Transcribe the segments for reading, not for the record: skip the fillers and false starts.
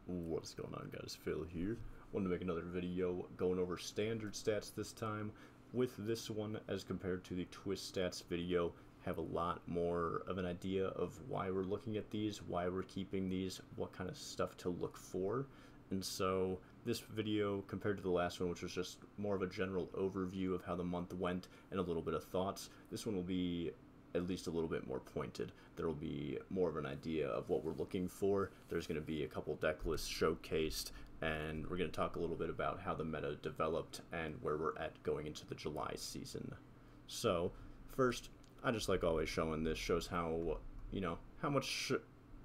What's going on, guys? Phil here. Wanted to make another video going over standard stats this time. With this one, as compared to the twist stats video, have a lot more of an idea of why we're looking at these, why we're keeping these, what kind of stuff to look for. And so this video, compared to the last one, which was just more of a general overview of how the month went and a little bit of thoughts, this one will be at least a little bit more pointed. There will be more of an idea of what we're looking for. There's going to be a couple deck lists showcased, and we're going to talk a little bit about how the meta developed and where we're at going into the July season. So first, I just like always showing this, shows how, how much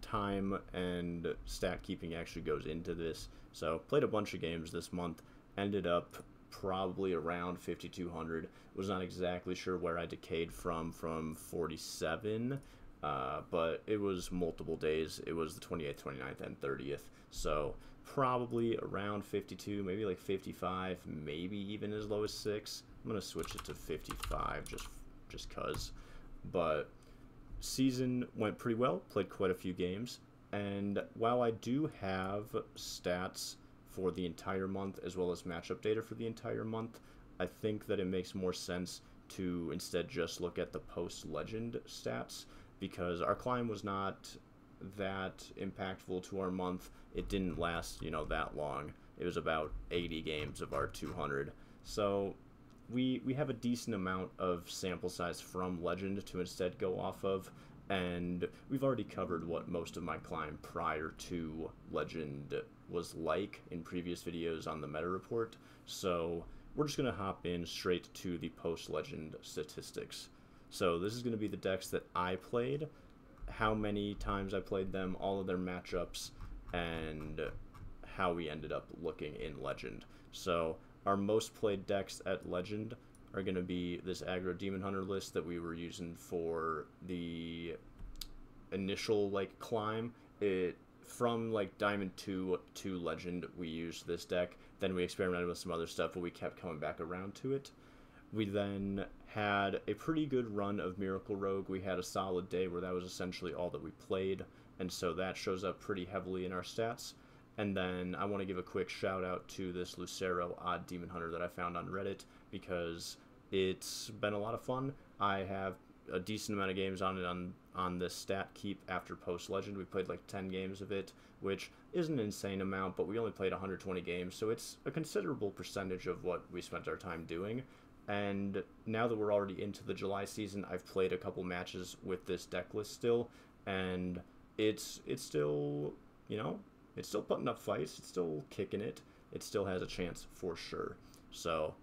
time and stat keeping actually goes into this. So played a bunch of games this month, ended up probably around 5,200. Was not exactly sure where I decayed from 47, but it was multiple days. It was the 28th, 29th, and 30th. So probably around 52, maybe like 55, maybe even as low as 6. I'm gonna switch it to 55 just cause. But season went pretty well. Played quite a few games, and while I do have stats for the entire month as well as matchup data for the entire month, I think that it makes more sense to instead just look at the post-legend stats, because our climb was not that impactful to our month. It didn't last, that long. It was about 80 games of our 200. So we have a decent amount of sample size from legend to instead go off of, and we've already covered what most of my climb prior to legend was like in previous videos on the meta report. So we're just going to hop in straight to the post-legend statistics. So this is going to be the decks that I played, how many times I played them, all of their matchups, and how we ended up looking in legend. So our most played decks at legend are going to be this aggro demon hunter list that we were using for the initial climb. From Diamond 2 to Legend, we used this deck. Then we experimented with some other stuff, but we kept coming back around to it. We then had a pretty good run of Miracle Rogue. We had a solid day where that was essentially all that we played, and so that shows up pretty heavily in our stats. And then I want to give a quick shout out to this Lucero Odd Demon Hunter that I found on Reddit, because it's been a lot of fun. I have a decent amount of games on it on this stat keep after post legend. We played like 10 games of it, which is an insane amount, but we only played 120 games, so it's a considerable percentage of what we spent our time doing. And now that we're already into the July season, I've played a couple matches with this deck list still, and it's still, it's still putting up fights, it's still kicking it, it still has a chance for sure. So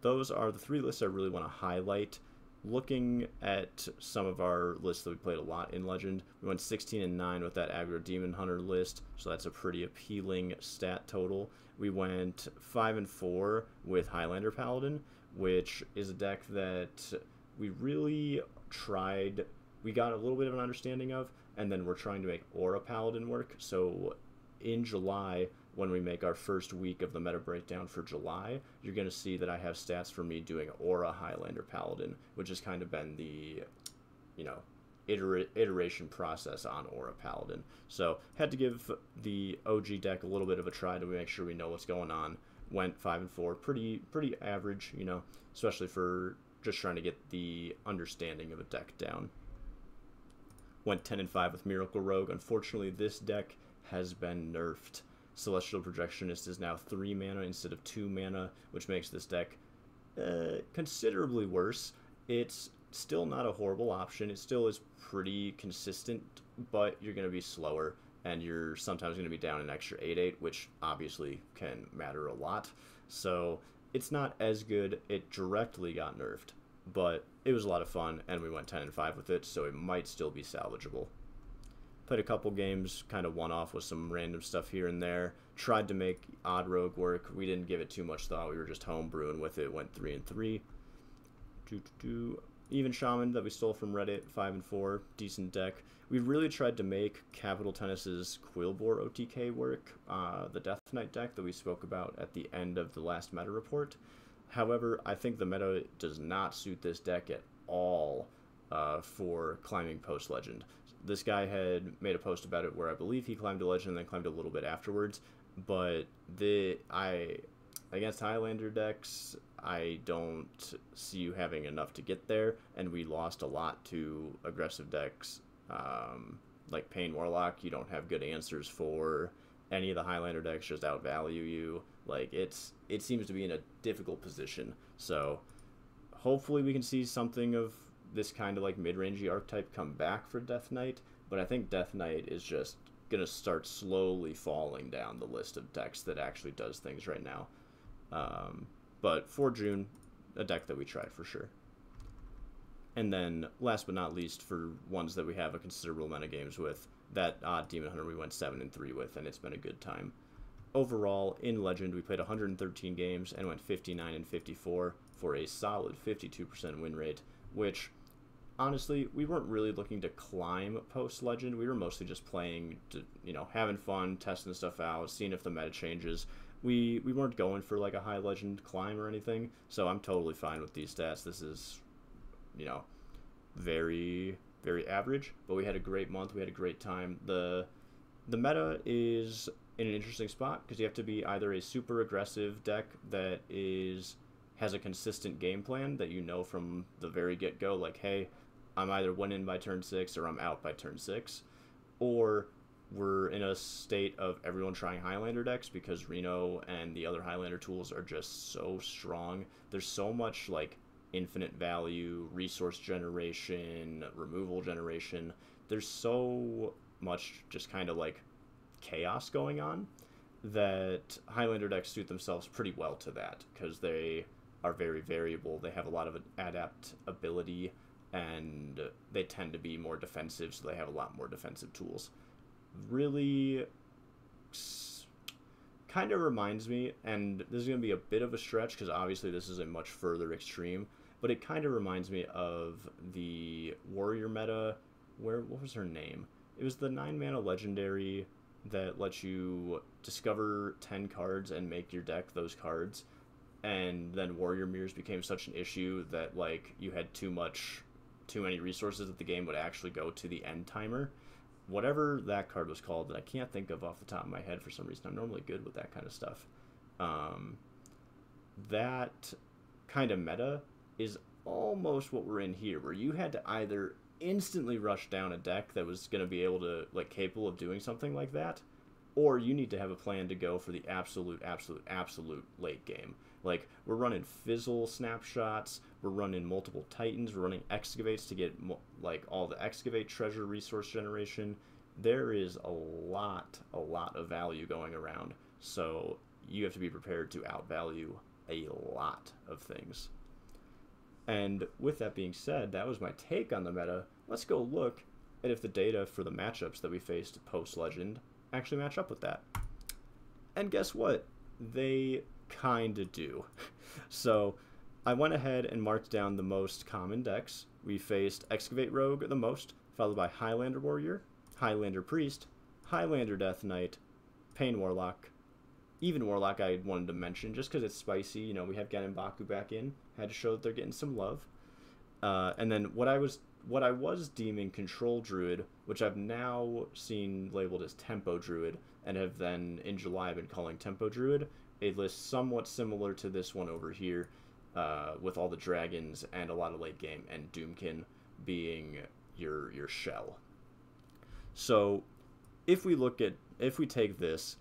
those are the three lists I really want to highlight. Looking at some of our lists that we played a lot in Legend, we went 16-9 with that aggro demon hunter list, so that's a pretty appealing stat total. We went 5-4 with Highlander Paladin, which is a deck that we really tried. We got a little bit of an understanding of, and then we're trying to make Aura Paladin work. So in July, when we make our first week of the meta breakdown for July, you're going to see that I have stats for me doing Aura Highlander Paladin, which has kind of been the, iteration process on Aura Paladin. So had to give the OG deck a little bit of a try to make sure we know what's going on. Went 5-4, pretty average, especially for just trying to get the understanding of a deck down. Went 10-5 with Miracle Rogue. Unfortunately, this deck has been nerfed. Celestial Projectionist is now 3 mana instead of 2 mana, which makes this deck considerably worse. It's still not a horrible option. It still is pretty consistent, but you're going to be slower, and you're sometimes going to be down an extra 8/8, which obviously can matter a lot. So it's not as good. It directly got nerfed, but it was a lot of fun, and we went 10-5 with it, so it might still be salvageable. Played a couple games, kind of one-off with some random stuff here and there. Tried to make Odd Rogue work. We didn't give it too much thought. We were just home brewing with it. Went 3-3. Even Shaman that we stole from Reddit, 5-4. Decent deck. We really tried to make Capital Tennis's Quillbore OTK work, the Death Knight deck that we spoke about at the end of the last meta report. However, I think the meta does not suit this deck at all for climbing post-legend. this guy had made a post about it where I believe he climbed to legend and then climbed a little bit afterwards. But against Highlander decks, I don't see you having enough to get there, and we lost a lot to aggressive decks like Pain Warlock. You don't have good answers for any of the Highlander decks, just outvalue you. Like, it seems to be in a difficult position. So hopefully we can see something of this kind of like mid-rangey archetype come back for Death Knight, but I think Death Knight is just gonna start slowly falling down the list of decks that actually does things right now. But for June, a deck that we try for sure. And then last but not least, for ones that we have a considerable amount of games with, that Demon Hunter we went 7-3 with, and it's been a good time. Overall, in Legend, we played 113 games and went 59-54 for a solid 52% win rate, which honestly, we weren't really looking to climb post-Legend. We were mostly just playing, having fun, testing stuff out, seeing if the meta changes. We weren't going for like a high Legend climb or anything, so I'm totally fine with these stats. This is, very, very average, but we had a great month. We had a great time. The meta is in an interesting spot because you have to be either a super aggressive deck that has a consistent game plan that you know from the very get-go, like, hey, I'm either winning by turn 6 or I'm out by turn 6, or we're in a state of everyone trying Highlander decks because Reno and the other Highlander tools are just so strong. There's so much like infinite value, resource generation, removal generation. There's so much just kind of like chaos going on that Highlander decks suit themselves pretty well to that because they are very variable. They have a lot of adaptability, and they tend to be more defensive, so they have a lot more defensive tools. Really kind of reminds me, and this is going to be a bit of a stretch because obviously this is a much further extreme, but it kind of reminds me of the warrior meta. What was her name? It was the 9-mana legendary that lets you discover 10 cards and make your deck those cards, and then warrior mirrors became such an issue that like you had too many resources that the game would actually go to the end timer. Whatever that card was called that I can't think of off the top of my head for some reason. I'm normally good with that kind of stuff. That kind of meta is almost what we're in here, where you had to either instantly rush down a deck that was going to be able to, like, capable of doing something like that, or you need to have a plan to go for the absolute late game. Like, we're running Fizzle snapshots, we're running multiple Titans, we're running Excavates to get, like, all the Excavate treasure resource generation. There is a lot of value going around, so you have to be prepared to outvalue a lot of things. And with that being said, that was my take on the meta. Let's go look at if the data for the matchups that we faced post-Legend actually match up with that. And guess what? They kinda do. So I went ahead and marked down the most common decks. We faced Excavate Rogue the most, followed by Highlander Warrior, Highlander Priest, Highlander Death Knight, Pain Warlock. Even Warlock I wanted to mention just because it's spicy. We have Genenbaku back in. Had to show that they're getting some love. And then what I was deeming Control Druid, which I've now seen labeled as Tempo Druid, and have then in July been calling Tempo Druid, a list somewhat similar to this one over here, with all the dragons and a lot of late game, and Doomkin being your shell. So if we take this,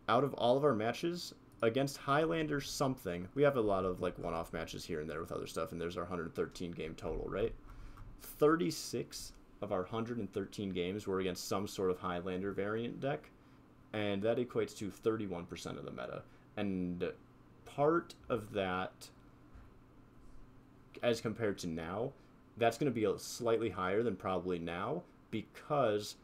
out of all of our matches against Highlander something, we have a lot of like one-off matches here and there with other stuff, and there's our 113 game total, right? 36 of our 113 games were against some sort of Highlander variant deck, and that equates to 31% of the meta. And part of that, as compared to now, that's going to be slightly higher than probably now, because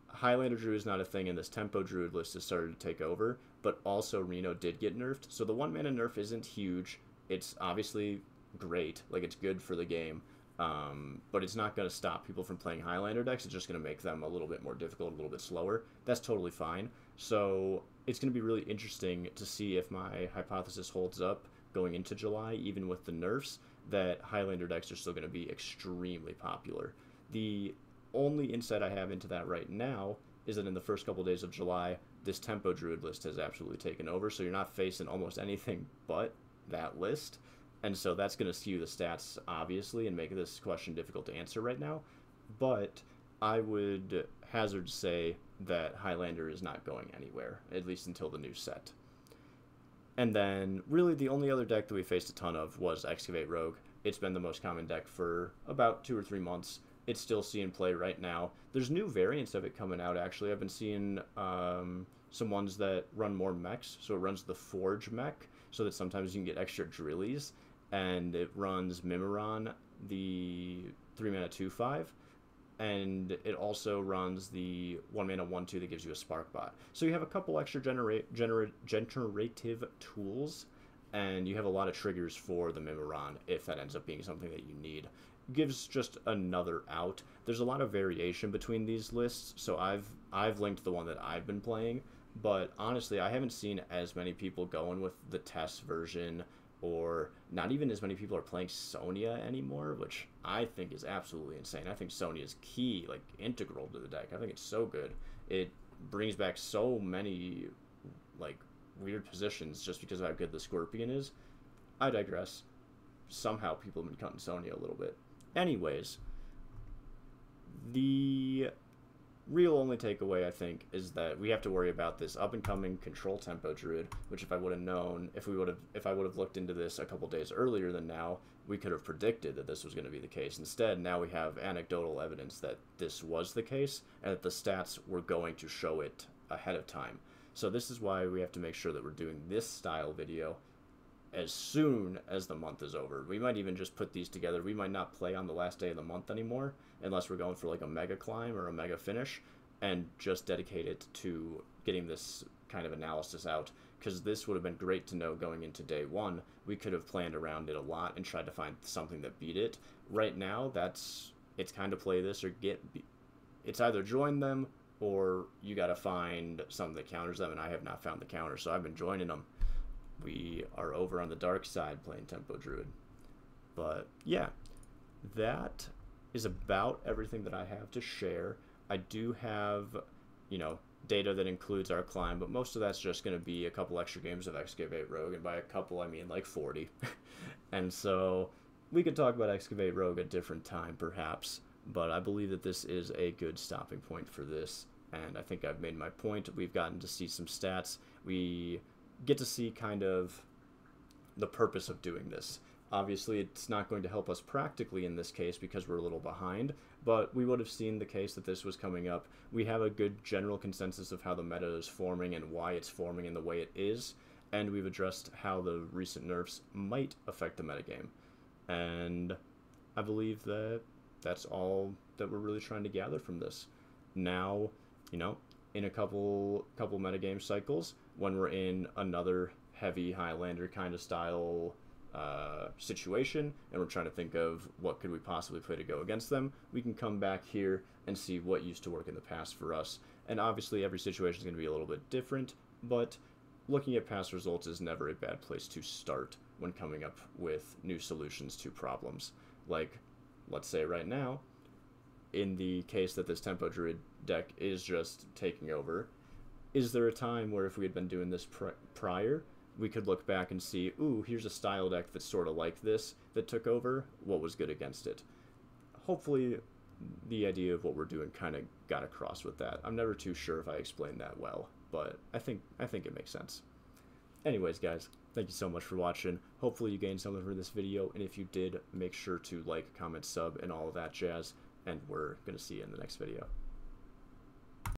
Highlander Druid is not a thing, and this Tempo Druid list has started to take over, but also Reno did get nerfed, so the 1-mana nerf isn't huge. It's obviously great, like it's good for the game, but it's not going to stop people from playing Highlander decks. It's just going to make them a little bit more difficult, a little bit slower. That's totally fine. So it's going to be really interesting to see if my hypothesis holds up going into July, even with the nerfs, that Highlander decks are still going to be extremely popular. The only insight I have into that right now is that in the first couple days of July, this Tempo Druid list has absolutely taken over, so you're not facing almost anything but that list. And so that's going to skew the stats, obviously, and make this question difficult to answer right now. But I would hazard to say that Highlander is not going anywhere, at least until the new set. And then, really, the only other deck that we faced a ton of was Excavate Rogue. It's been the most common deck for about 2 or 3 months. It's still seeing play right now. There's new variants of it coming out, actually. I've been seeing some ones that run more mechs. So it runs the Forge mech, so that sometimes you can get extra drillies. And it runs Mimiron, the 3-mana 2/5. And it also runs the 1-mana 1/2 that gives you a Spark Bot. So you have a couple extra generative tools, and you have a lot of triggers for the Mimiron if that ends up being something that you need. Gives just another out. There's a lot of variation between these lists, so I've linked the one that I've been playing, but honestly, I haven't seen as many people going with the test version, or not even as many people are playing Sonya anymore, which I think is absolutely insane. I think Sonya is key, like integral to the deck. I think it's so good. It brings back so many like weird positions just because of how good the Scorpion is. I digress. Somehow people have been cutting Sonya a little bit. Anyways, the real only takeaway, I think, is that we have to worry about this up-and-coming Control Tempo Druid, which if I would have known, if I would have looked into this a couple days earlier than now, we could have predicted that this was going to be the case. Instead, now we have anecdotal evidence that this was the case, and that the stats were going to show it ahead of time. So this is why we have to make sure that we're doing this style video as soon as the month is over. We might even just put these together. We might not play on the last day of the month anymore, unless we're going for like a mega climb or a mega finish, and just dedicate it to getting this kind of analysis out, because this would have been great to know going into day one. We could have planned around it a lot and tried to find something that beat it. Right now, it's kind of play this or it's either join them or you got to find something that counters them, and I have not found the counter, so I've been joining them. We are over on the dark side playing Tempo Druid. But yeah, that is about everything that I have to share. I do have, data that includes our climb, but most of that's just going to be a couple extra games of Excavate Rogue, and by a couple I mean like 40. And so we could talk about Excavate Rogue at a different time perhaps, but I believe that this is a good stopping point for this, and I think I've made my point. We've gotten to see some stats. We get to see kind of the purpose of doing this. Obviously, it's not going to help us practically in this case because we're a little behind, but we would have seen the case that this was coming up. We have a good general consensus of how the meta is forming and why it's forming in the way it is, and we've addressed how the recent nerfs might affect the metagame. And I believe that that's all that we're really trying to gather from this. Now, in a couple metagame cycles, when we're in another heavy Highlander kind of style situation, and we're trying to think of what could we possibly play to go against them, we can come back here and see what used to work in the past for us. And obviously every situation is going to be a little bit different, but looking at past results is never a bad place to start when coming up with new solutions to problems. Like, let's say right now, in the case that this Tempo Druid deck is just taking over, is there a time where if we had been doing this prior, we could look back and see, ooh, here's a style deck that's sort of like this that took over, what was good against it? Hopefully the idea of what we're doing kind of got across with that. I'm never too sure if I explained that well, but I think it makes sense. Anyways, guys, thank you so much for watching. Hopefully you gained something from this video, and if you did, make sure to like, comment, sub, and all of that jazz, and we're going to see you in the next video.